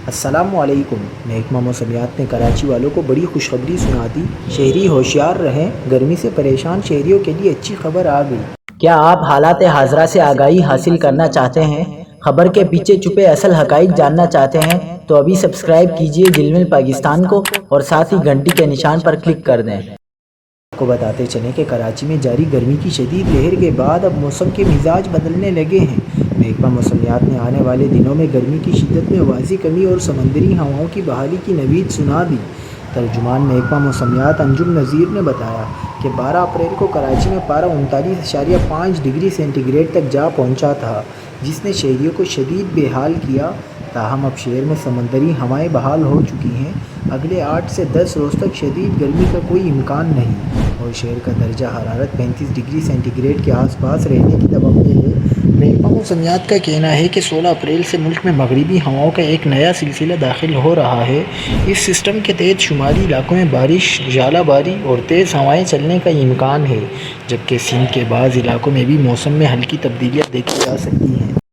السلام علیکم۔ محکمہ موسمیات نے کراچی والوں کو بڑی خوشخبری سنا دی۔ شہری ہوشیار رہیں، گرمی سے پریشان شہریوں کے لیے اچھی خبر آ گئی۔ کیا آپ حالات حاضرہ سے آگاہی حاصل کرنا چاہتے ہیں؟ خبر کے پیچھے چھپے اصل حقائق جاننا چاہتے ہیں تو ابھی سبسکرائب کیجئے دل میں پاکستان کو اور ساتھ ہی گھنٹی کے نشان پر کلک کر دیں۔ آپ کو بتاتے چلیں کہ کراچی میں جاری گرمی کی شدید لہر کے بعد اب موسم کے مزاج بدلنے لگے ہیں۔ محکمہ موسمیات نے آنے والے دنوں میں گرمی کی شدت میں واضح کمی اور سمندری ہواؤں کی بحالی کی نوید سنا دی۔ ترجمان محکمہ موسمیات انجم نذیر نے بتایا کہ 12 اپریل کو کراچی میں پارہ 39.5 ڈگری سینٹی گریڈ تک جا پہنچا تھا، جس نے شہریوں کو شدید بے حال کیا۔ تاہم اب شہر میں سمندری ہوائیں بحال ہو چکی ہیں۔ اگلے 8 سے 10 روز تک شدید گرمی کا کوئی امکان نہیں اور شہر کا درجہ حرارت 35 ڈگری سینٹی گریڈ کے آس پاس رہنے کی توقع ہے۔ محکمہ موسمیات کا کہنا ہے کہ 16 اپریل سے ملک میں مغربی ہواؤں کا ایک نیا سلسلہ داخل ہو رہا ہے۔ اس سسٹم کے تحت شمالی علاقوں میں بارش، ژالہ باری اور تیز ہوائیں چلنے کا امکان ہے، جبکہ سندھ کے بعض علاقوں میں بھی موسم میں ہلکی تبدیلیاں دیکھی جا سکتی ہیں۔